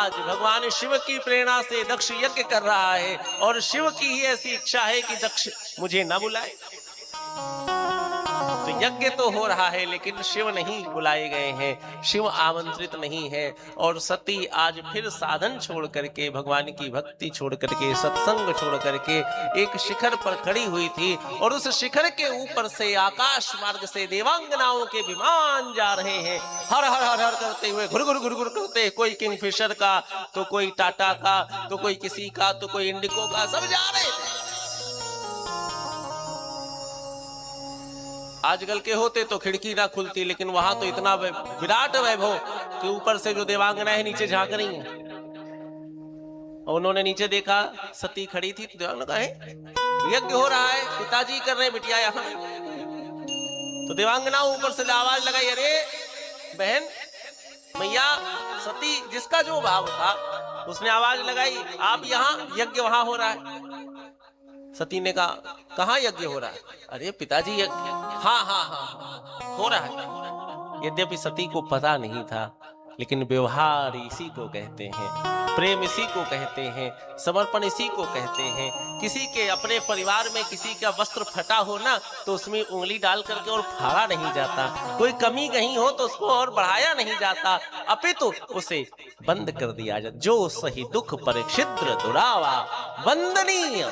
आज भगवान शिव की प्रेरणा से दक्ष यज्ञ कर रहा है और शिव की ही ऐसी इच्छा है कि दक्ष मुझे न बुलाए। तो यज्ञ तो हो रहा है लेकिन शिव नहीं बुलाए गए हैं, शिव आमंत्रित नहीं है। और सती आज फिर साधन छोड़ करके, भगवान की भक्ति छोड़ करके, सत्संग छोड़ करके एक शिखर पर खड़ी हुई थी और उस शिखर के ऊपर से आकाश मार्ग से देवांगनाओं के विमान जा रहे हैं, हर हर हर हर करते हुए, घुर घुर घुर घुर करते, कोई किंगफिशर का तो कोई टाटा का तो कोई किसी का तो कोई इंडिको का, सब जा रहे थे। आजकल के होते तो खिड़की ना खुलती, लेकिन वहां तो इतना विराट वैभव कि ऊपर से जो देवांगना है नीचे झांक रही हैं। और उन्होंने नीचे देखा, सती खड़ी थी, तो देवांगना कहा है यज्ञ हो रहा है, पिताजी कर रहे बिटिया यहाँ। तो देवांगना ऊपर से आवाज लगाई, अरे बहन मैया सती, जिसका जो भाव था उसने आवाज लगाई, आप यहाँ, यज्ञ वहां हो रहा है। सती ने कहा कहाँ यज्ञ हो रहा है? अरे पिताजी यज्ञ, हाँ हाँ हाँ हो रहा है। यद्यपि सती को पता नहीं था, लेकिन व्यवहार इसी को कहते हैं, प्रेम इसी को कहते हैं, समर्पण इसी को कहते हैं। किसी के अपने परिवार में किसी का वस्त्र फटा हो ना, तो उसमें उंगली डाल करके और फाड़ा नहीं जाता, कोई कमी कहीं हो तो उसको और बढ़ाया नहीं जाता, अपितु उसे बंद कर दिया जाता। जो सही दुख पर छिद्र दुरावा वंदनीय।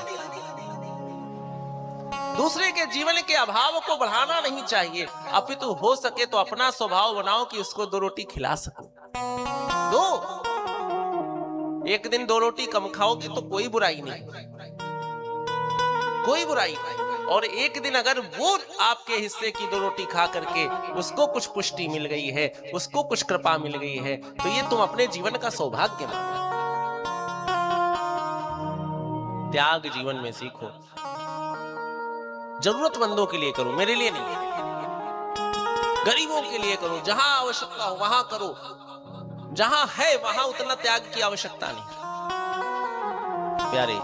दूसरे के जीवन के अभाव को बढ़ाना नहीं चाहिए, अपितु हो सके तो अपना स्वभाव बनाओ कि उसको 2 रोटी खिला सको। दो, एक दिन 2 रोटी कम खाओगे तो कोई बुराई नहीं, कोई बुराई नहीं। और एक दिन अगर वो आपके हिस्से की 2 रोटी खा करके उसको कुछ पुष्टि मिल गई है, उसको कुछ कृपा मिल गई है, तो ये तुम अपने जीवन का सौभाग्य मानो। त्याग जीवन में सीखो, जरूरतमंदों के लिए करो, मेरे लिए नहीं, गरीबों के लिए करो, जहां आवश्यकता हो वहां करो, जहां है वहां उतना त्याग की आवश्यकता नहीं। प्यारे,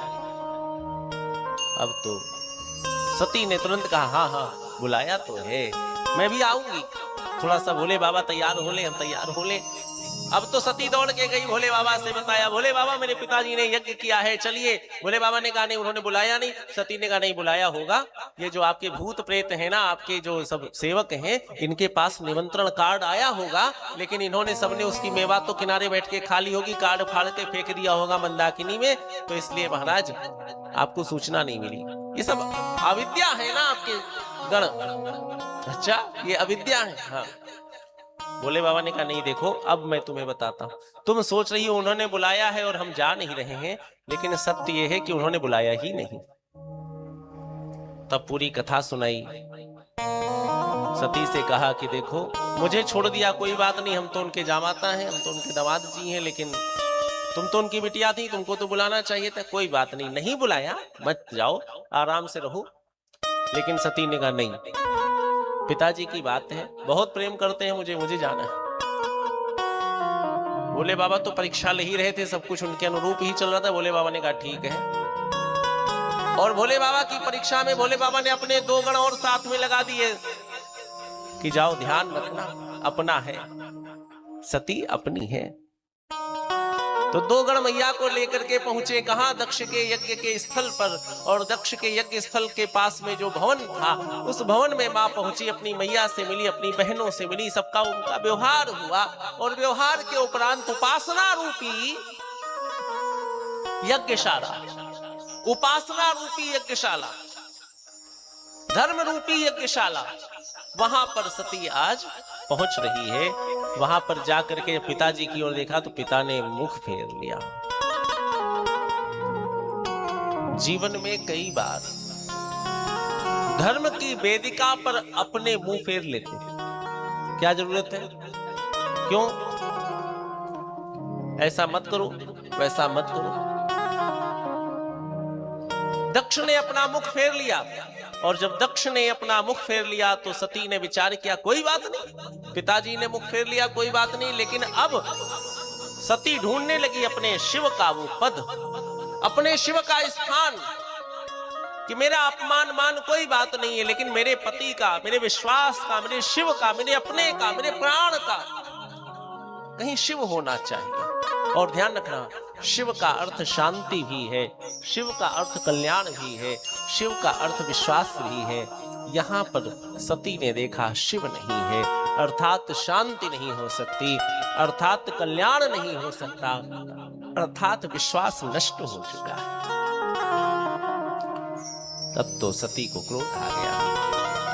अब तो सती ने तुरंत कहा हाँ हाँ बुलाया तो है, मैं भी आऊंगी, थोड़ा सा भोले बाबा तैयार हो ले, हम तैयार हो ले। अब तो सती दौड़ के गई, भोले बाबा से बताया, भोले बाबा मेरे पिताजी ने यज्ञ किया है, चलिए। भोले बाबा ने कहा नहीं, उन्होंने बुलाया नहीं। सती ने कहा नहीं, बुलाया होगा, ये जो आपके भूत प्रेत हैं ना, आपके जो सब सेवक हैं, इनके पास निमंत्रण कार्ड आया होगा, लेकिन इन्होंने सबने उसकी मेवा तो किनारे बैठ के खा ली होगी, कार्ड फाड़ के फेंक दिया होगा मंदाकिनी में, तो इसलिए महाराज आपको सूचना नहीं मिली। ये सब अविद्या है ना आपके गण, अच्छा ये अविद्या है। हाँ, भोले बाबा ने कहा नहीं, देखो अब मैं तुम्हें बताता हूं, तुम सोच रही हो उन्होंने बुलाया है और हम जा नहीं रहे हैं, लेकिन सत्य यह है कि उन्होंने बुलाया ही नहीं। तब पूरी कथा सुनाई, सती से कहा कि देखो मुझे छोड़ दिया कोई बात नहीं, हम तो उनके जामाता हैं, हम तो उनके दामाद जी हैं, लेकिन तुम तो उनकी बिटिया थी, तुमको तो बुलाना चाहिए था। कोई बात नहीं, नहीं बुलाया, मत जाओ, आराम से रहो। लेकिन सती ने कहा नहीं, पिताजी की बात है, बहुत प्रेम करते हैं मुझे, मुझे जाना है। भोले बाबा तो परीक्षा ले ही रहे थे, सब कुछ उनके अनुरूप ही चल रहा था। भोले बाबा ने कहा ठीक है। और भोले बाबा की परीक्षा में भोले बाबा ने अपने 2 गण और साथ में लगा दिए कि जाओ, ध्यान रखना, अपना है, सती अपनी है। तो 2 गण मैया को लेकर के पहुंचे, कहां? दक्ष के यज्ञ के स्थल पर। और दक्ष के यज्ञ स्थल के पास में जो भवन था, उस भवन में मां पहुंची, अपनी मैया से मिली, अपनी बहनों से मिली, सबका उनका व्यवहार हुआ। और व्यवहार के उपरांत उपासना रूपी यज्ञशाला, उपासना रूपी यज्ञशाला, धर्म रूपी यज्ञशाला, वहां पर सती आज पहुंच रही है। वहां पर जाकर के पिताजी की ओर देखा तो पिता ने मुख फेर लिया। जीवन में कई बार धर्म की वेदिका पर अपने मुंह फेर लेते, क्या जरूरत है? क्यों? ऐसा मत करो, वैसा मत करो। दक्ष ने अपना मुख फेर लिया, और जब दक्ष ने अपना मुख फेर लिया तो सती ने विचार किया कोई बात नहीं, पिताजी ने मुख फेर लिया, कोई बात नहीं। लेकिन अब सती ढूंढने लगी अपने शिव का वो पद, अपने शिव का स्थान, कि मेरा अपमान मान कोई बात नहीं है, लेकिन मेरे पति का, मेरे विश्वास का, मेरे शिव का, मेरे अपने का, मेरे प्राण का कहीं शिव होना चाहिए। और ध्यान रखना, शिव का अर्थ शांति भी है, शिव का अर्थ कल्याण भी है, शिव का अर्थ विश्वास भी है। यहाँ पर सती ने देखा शिव नहीं है, अर्थात शांति नहीं हो सकती, अर्थात कल्याण नहीं हो सकता, अर्थात विश्वास नष्ट हो चुका है। तब तो सती को क्रोध आ गया,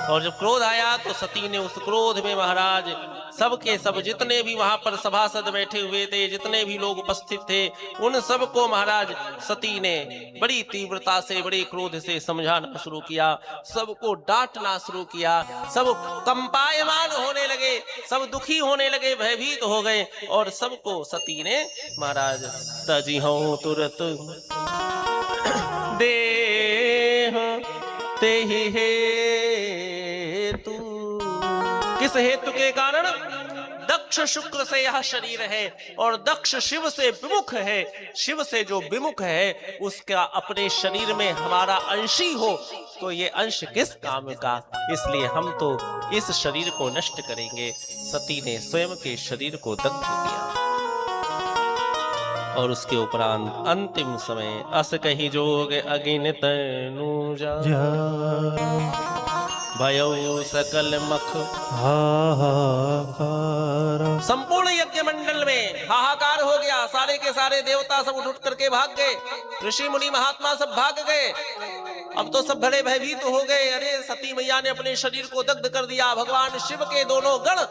और जब क्रोध आया तो सती ने उस क्रोध में महाराज सबके सब जितने भी वहां पर सभासद बैठे हुए थे, जितने भी लोग उपस्थित थे, उन सबको महाराज सती ने बड़ी तीव्रता से, बड़े क्रोध से समझाना शुरू किया, सबको डांटना शुरू किया। सब कंपायमान होने लगे, सब दुखी होने लगे, भयभीत हो गए, और सबको सती ने महाराज तजिहो तुरत देह ते ही हेतु, किस हेतु के कारण? दक्ष शुक्र से यह शरीर है, और दक्ष शिव से विमुख है, शिव से जो विमुख है उसका अपने शरीर में हमारा अंशी हो, तो ये अंश किस काम का, इसलिए हम तो इस शरीर को नष्ट करेंगे। सती ने स्वयं के शरीर को दग्ध किया, और उसके उपरांत अंतिम समय अस कही जोग अगिन तनु जा, भयो सकल मख हाहाकार। संपूर्ण यज्ञ मंडल में हाहाकार हो गया, सारे के सारे देवता सब उठ करके भाग गए, ऋषि मुनि महात्मा सब भाग गए। अब तो सब बड़े भयभीत हो गए, अरे सती मैया ने अपने शरीर को दग्ध कर दिया। भगवान शिव के दोनों गण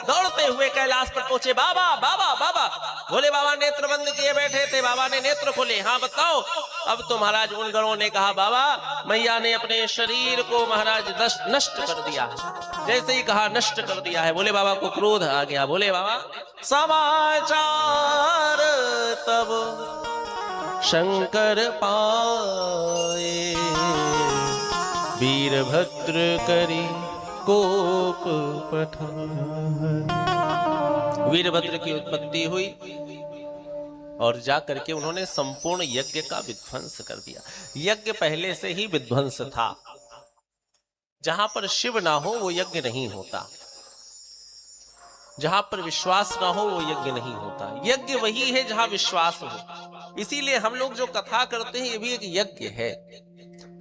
दौड़ते हुए कैलाश पर पहुंचे। बाबा बाबा बाबा, भोले बाबा नेत्र बंद किए बैठे थे, बाबा ने नेत्र खोले। हाँ बताओ। अब तो महाराज उन गणों ने कहा, बाबा मैया ने अपने शरीर को महाराज नष्ट कर दिया। जैसे ही कहा नष्ट कर दिया है, भोले बाबा को क्रोध आ गया। बोले बाबा समाचार तब शंकर पाए, वीरभद्र करी कोप पठाए। वीरभद्र की उत्पत्ति हुई, और जाकर के उन्होंने संपूर्ण यज्ञ का विध्वंस कर दिया। यज्ञ पहले से ही विध्वंस था। जहां पर शिव ना हो वो यज्ञ नहीं होता, जहां पर विश्वास ना हो वो यज्ञ नहीं होता। यज्ञ वही है जहां विश्वास हो। इसीलिए हम लोग जो कथा करते हैं ये भी एक यज्ञ है।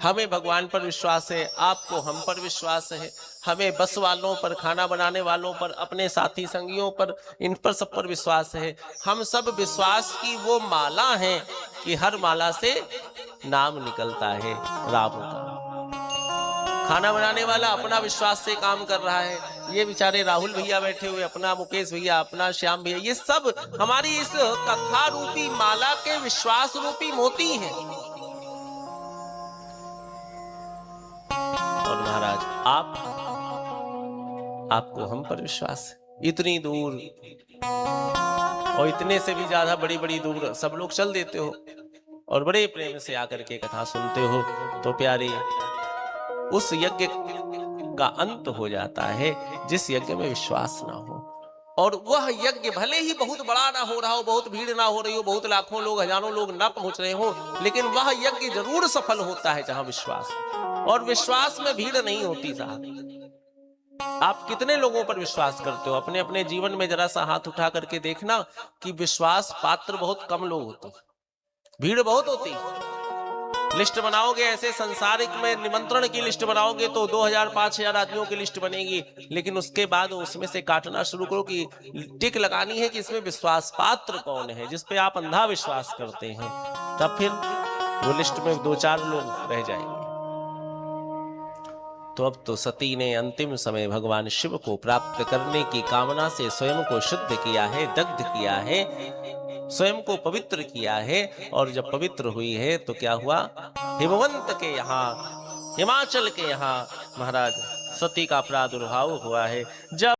हमें भगवान पर विश्वास है, आपको हम पर विश्वास है, हमें बस वालों पर, खाना बनाने वालों पर, अपने साथी संगियों पर, इन पर सब पर विश्वास है। हम सब विश्वास की वो माला है कि हर माला से नाम निकलता है राम का। खाना बनाने वाला अपना विश्वास से काम कर रहा है, ये बेचारे राहुल भैया बैठे हुए अपना, मुकेश भैया अपना, श्याम भैया, ये सब हमारी इस कथा रूपी माला के विश्वास रूपी मोती हैं। और महाराज आपको हम पर विश्वास है। इतनी दूर और इतने से भी ज्यादा बड़ी बड़ी दूर सब लोग चल देते हो और बड़े प्रेम से आकर के कथा सुनते हो, तो प्यारे उस यज्ञ का अंत हो जाता है जिस यज्ञ में विश्वास ना हो। और वह यज्ञ भले ही बहुत बड़ा ना हो रहा हो, बहुत भीड़ ना हो रही हो, बहुत लाखों लोग, हजारों लोग ना पहुंच रहे हो, लेकिन वह यज्ञ जरूर सफल होता है जहां विश्वास। और विश्वास में भीड़ नहीं होती साहब। आप कितने लोगों पर विश्वास करते हो? अपने अपने जीवन में जरा सा हाथ उठा करके देखना कि विश्वास पात्र बहुत कम लोग होते, भीड़ बहुत होती। लिस्ट बनाओगे ऐसे संसारिक में निमंत्रण की लिस्ट बनाओगे तो 2000-5000 आदमियों की लिस्ट बनेगी, लेकिन उसके बाद उसमें से काटना शुरू करो कि टिक लगानी है कि इसमें विश्वास पात्र कौन है, जिस पे आप अंधा विश्वास करते हैं, तब फिर वो लिस्ट में 2-4 लोग रह जाएंगे। तो अब तो सती ने अंतिम समय भगवान शिव को प्राप्त करने की कामना से स्वयं को शुद्ध किया है, दग्ध किया है, स्वयं को पवित्र किया है। और जब पवित्र हुई है तो क्या हुआ? हिमवंत के यहाँ, हिमाचल के यहाँ महाराज सती का प्रादुर्भाव हुआ है। जब